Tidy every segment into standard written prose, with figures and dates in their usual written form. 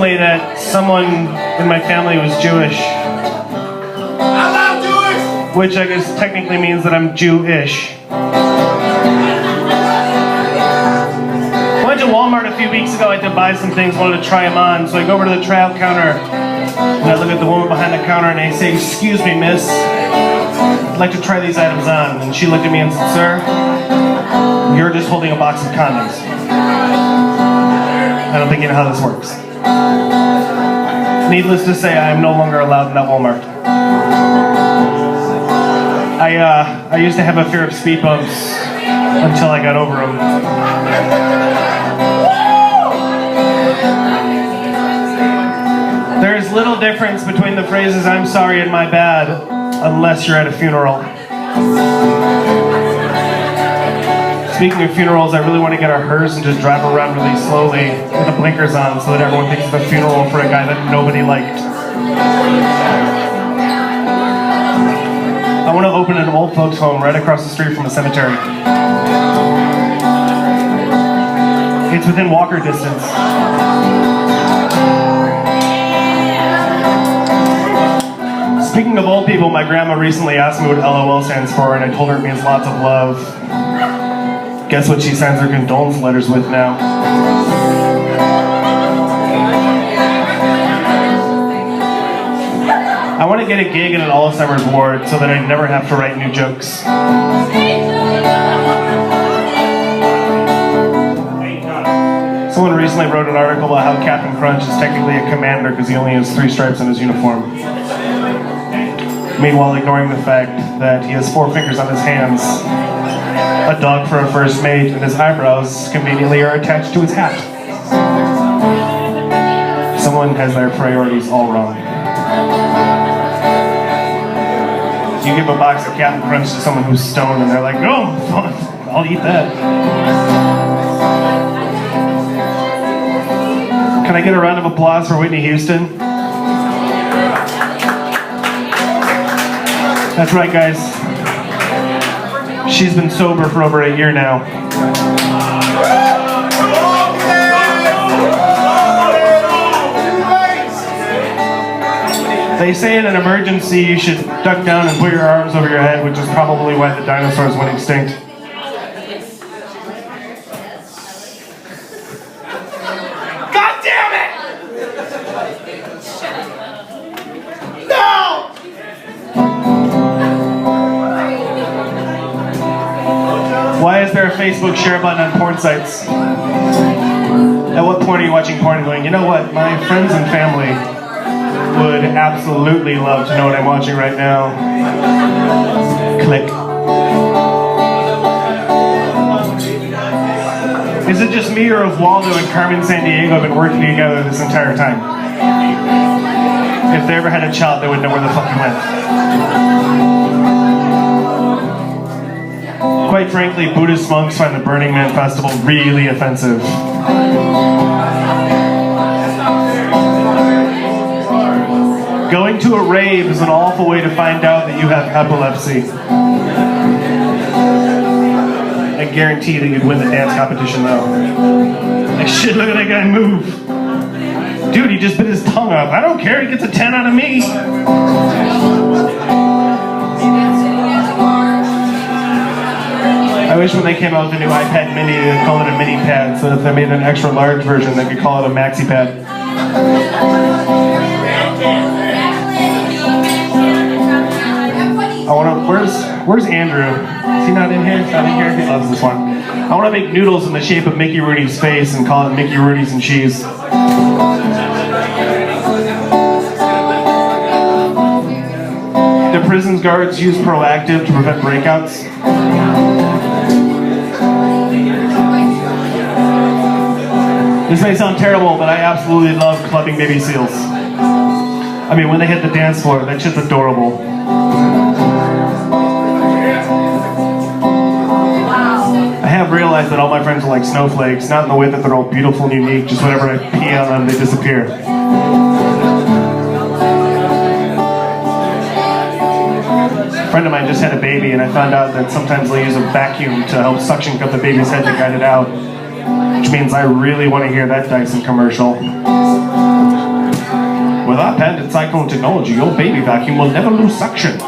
recently that someone in my family was Jewish. I love Jewish! Which I guess technically means that I'm Jew-ish. I went to Walmart a few weeks ago. I had to buy some things, wanted to try them on. So I go over to the tryout counter, and I look at the woman behind the counter, and I say, "Excuse me, miss, I'd like to try these items on." And she looked at me and said, "Sir, you're just holding a box of condoms. I don't think you know how this works." Needless to say, I am no longer allowed in that Walmart. I used to have a fear of speed bumps until I got over them. There's little difference between the phrases "I'm sorry" and "my bad" unless you're at a funeral. Speaking of funerals, I really want to get our hearse and just drive around really slowly with the blinkers on so that everyone thinks it's a funeral for a guy that nobody liked. I want to open an old folks home right across the street from a cemetery. It's within walker distance. Speaking of old people, my grandma recently asked me what LOL stands for, and I told her it means lots of love. Guess what she signs her condolence letters with now? I want to get a gig in an Alzheimer's ward so that I never have to write new jokes. Someone recently wrote an article about how Captain Crunch is technically a commander because he only has 3 stripes on his uniform. Meanwhile, ignoring the fact that he has 4 fingers on his hands, a dog for a first mate, and his eyebrows conveniently are attached to his hat. Someone has their priorities all wrong. You give a box of Captain Crunch to someone who's stoned and they're like, "Oh, I'll eat that." Can I get a round of applause for Whitney Houston? That's right, guys. She's been sober for over a year now. They say in an emergency you should duck down and put your arms over your head, which is probably why the dinosaurs went extinct. God damn it! No! Why is there a Facebook share button on porn sites? At what point are you watching porn and going, "You know what, my friends and family would absolutely love to know what I'm watching right now"? Click. Is it just me, or have Waldo and Carmen Sandiego been working together this entire time? If they ever had a child, they would know where the fuck he went. Quite frankly, Buddhist monks find the Burning Man festival really offensive. Going to a rave is an awful way to find out that you have epilepsy. I guarantee that you'd win the dance competition though. Like, shit, look at that guy move. Dude, he just bit his tongue off. I don't care, he gets a 10 out of me. I wish when they came out with the new iPad mini, they'd call it a mini pad, so if they made an extra large version, they could call it a maxi pad. I wanna, where's Andrew? Is he not in here? He's not in here? He loves this one. I wanna make noodles in the shape of Mickey Rooney's face and call it Mickey Rooney's and cheese. The prison's guards use Proactive to prevent breakouts. This may sound terrible, but I absolutely love clubbing baby seals. I mean, when they hit the dance floor, that shit's adorable. I have realized that all my friends are like snowflakes, not in the way that they're all beautiful and unique, just whenever I pee on them, they disappear. A friend of mine just had a baby, and I found out that sometimes they use a vacuum to help suction cup the baby's head to guide it out, which means I really want to hear that Dyson commercial. our patented cyclone technology, your baby vacuum will never lose suction.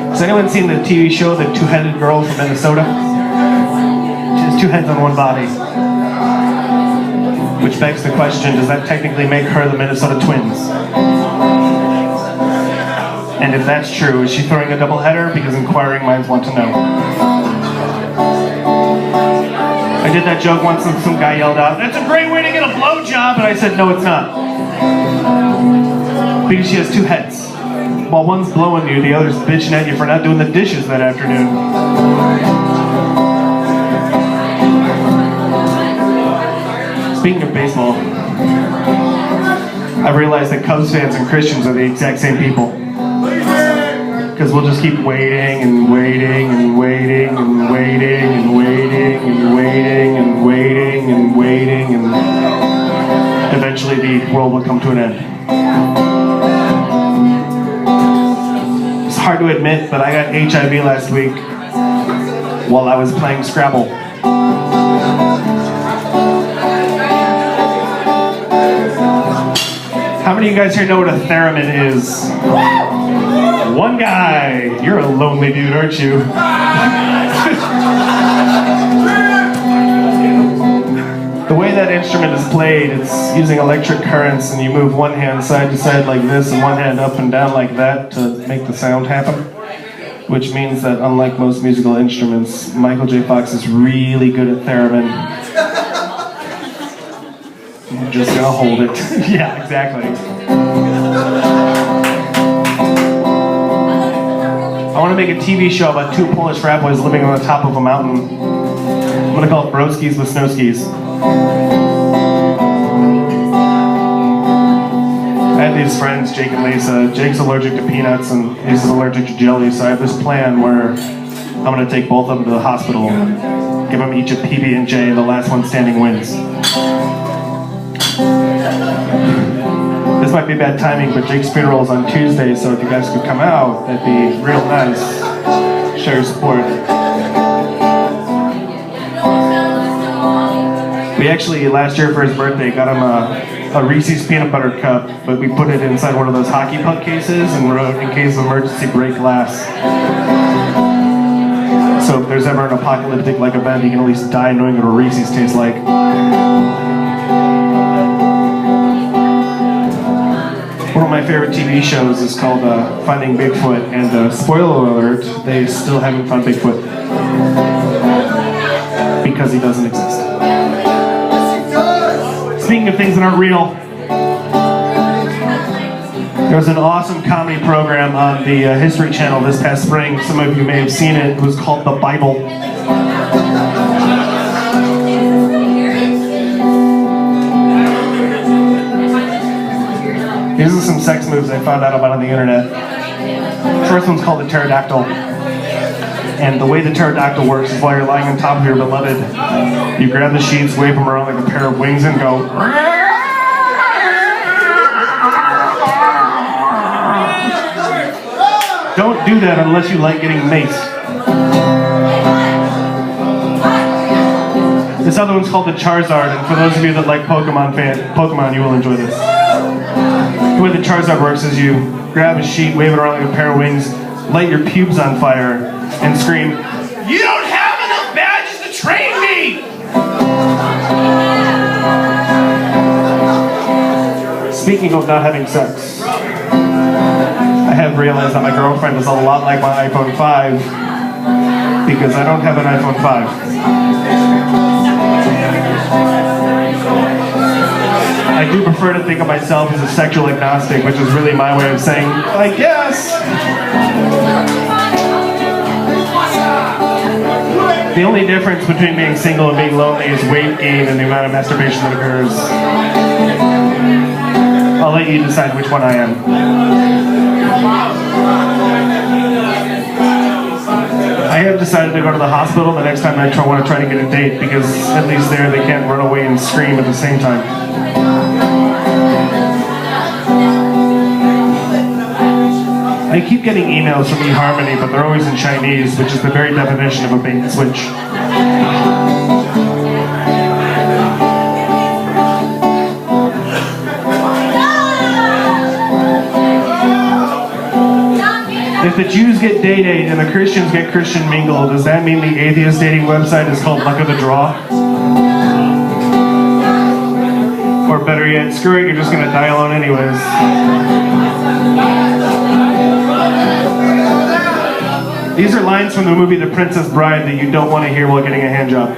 Has anyone seen the TV show The Two-Headed Girl from Minnesota? She has two heads on one body. Which begs the question, does that technically make her the Minnesota Twins? And if that's true, is she throwing a doubleheader? Because inquiring minds want to know. I did that joke once and some guy yelled out, "That's a great way to get a blowjob!" And I said, no, it's not. Because she has two heads. While one's blowing you, the other's bitching at you for not doing the dishes that afternoon. Speaking of baseball, I've realized that Cubs fans and Christians are the exact same people. Because we'll just keep waiting and waiting and waiting and waiting and waiting and waiting and waiting and waiting, and eventually the world will come to an end. It's hard to admit, but I got HIV last week while I was playing Scrabble. How many of you guys here know what a theremin is? One guy. You're a lonely dude, aren't you? The way that instrument is played, it's using electric currents, and you move one hand side to side like this and one hand up and down like that to make the sound happen. Which means that unlike most musical instruments, Michael J. Fox is really good at theremin. I'm just gonna hold it. Yeah, exactly. I want to make a TV show about two Polish frat boys living on the top of a mountain. I'm gonna call it Broskis with Snow Skis. I have these friends, Jake and Lisa. Jake's allergic to peanuts and Lisa's allergic to jelly, so I have this plan where I'm gonna take both of them to the hospital, give them each a PB&J, and the last one standing wins. This might be bad timing, but Jake's funeral is on Tuesday, so if you guys could come out, that'd be real nice. Show your support. We actually, last year for his birthday, got him a Reese's peanut butter cup, but we put it inside one of those hockey puck cases and wrote, "In case of emergency, break glass." So if there's ever an apocalyptic like event, you can at least die knowing what a Reese's tastes like. One of my favorite TV shows is called Finding Bigfoot, and spoiler alert, they still haven't found Bigfoot. Because he doesn't exist. Speaking of things that aren't real, there was an awesome comedy program on the History Channel this past spring. Some of you may have seen it. It was called The Bible. These are some sex moves I found out about on the internet. The first one's called the pterodactyl. And the way the pterodactyl works is while you're lying on top of your beloved, you grab the sheets, wave them around like a pair of wings, and go. Don't do that unless you like getting maced. This other one's called the Charizard, and for those of you that like Pokemon, you will enjoy this. The way the Charizard works is you grab a sheet, wave it around like a pair of wings, light your pubes on fire, and scream, "You don't have enough badges to train me!" Speaking of not having sex, I have realized that my girlfriend is a lot like my iPhone 5 because I don't have an iPhone 5. I do prefer to think of myself as a sexual agnostic, which is really my way of saying, I guess. The only difference between being single and being lonely is weight gain and the amount of masturbation that occurs. I'll let you decide which one I am. I have decided to go to the hospital the next time I want to try to get a date, because at least there they can't run away and scream at the same time. I keep getting emails from eHarmony, but they're always in Chinese, which is the very definition of a bait and switch. If the Jews get day-date and the Christians get Christian mingle, does that mean the atheist dating website is called Luck of the Draw? Or better yet, screw it, you're just gonna die alone anyways. These are lines from the movie The Princess Bride that you don't want to hear while getting a hand job.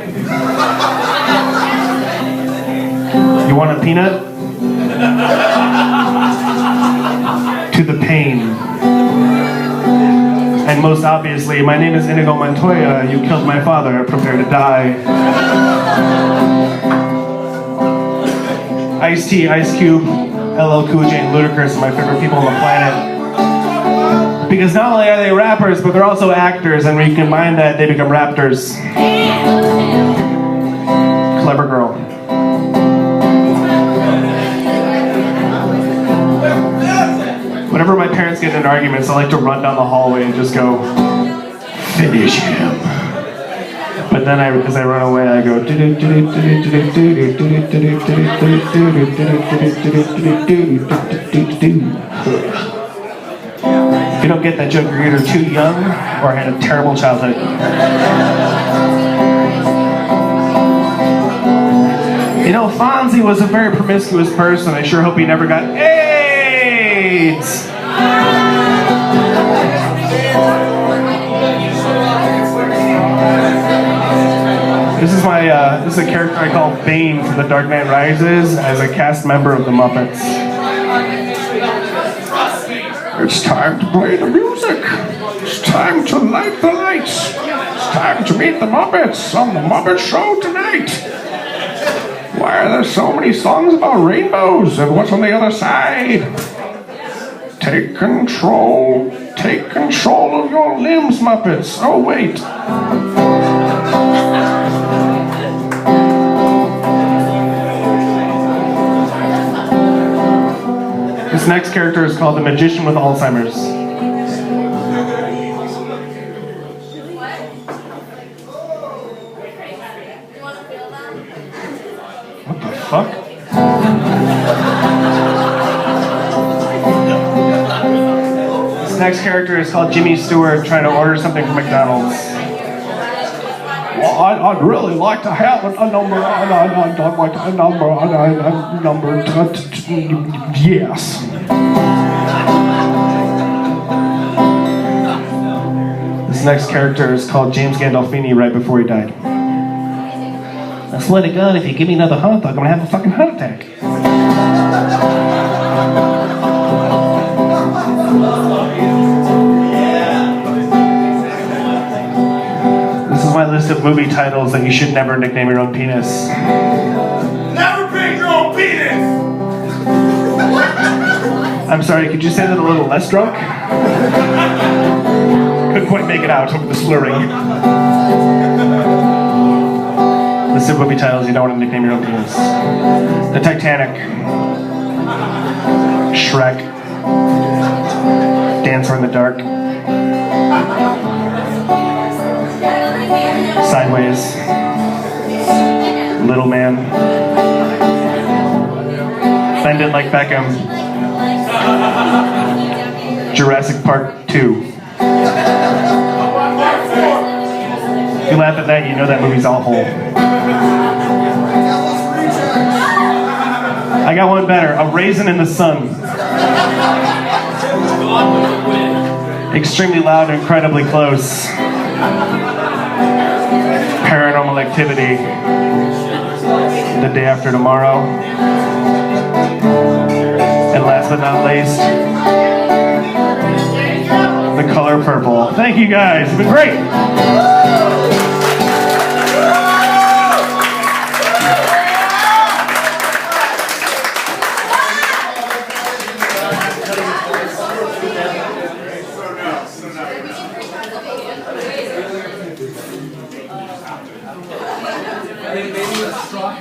You want a peanut? To the pain. And most obviously, my name is Inigo Montoya, you killed my father, prepare to die. Ice-T, Ice Cube, LL Cool J, and Ludacris are my favorite people on the planet. Because not only are they rappers, but they're also actors, and when you combine that, they become raptors. Clever girl. Whenever my parents get in arguments, I like to run down the hallway and just go, finish him. But then as I run away, I go, if you don't get that joke, you're either too young or had a terrible childhood. You know, Fonzie was a very promiscuous person. I sure hope he never got AIDS. This is a character I call Bane from The Dark Knight Rises as a cast member of the Muppets. It's time to play the music. It's time to light the lights. It's time to meet the Muppets on the Muppet Show tonight. Why are there so many songs about rainbows and what's on the other side? Take control of your limbs, Muppets. Oh, wait. This next character is called the Magician with Alzheimer's. What the fuck? This next character is called Jimmy Stewart, trying to order something from McDonald's. Well, I'd really like to have a number, yes. This next character is called James Gandolfini right before he died. I swear to God, if you give me another hot dog, I'm gonna have a fucking heart attack. My list of movie titles that you should never nickname your own penis. Never pick your own penis! I'm sorry, could you say that a little less drunk? Couldn't quite make it out over the slurring. List of movie titles you don't want to nickname your own penis. The Titanic. Shrek. Dancer in the Dark. Sideways, Little Man, Bend It Like Beckham, Jurassic Park 2. If you laugh at that, you know that movie's awful. I got one better, A Raisin in the Sun. Extremely loud and incredibly close. Paranormal Activity, The Day After Tomorrow, and last but not least, The Color Purple. Thank you guys, it's been great. Maybe a straw.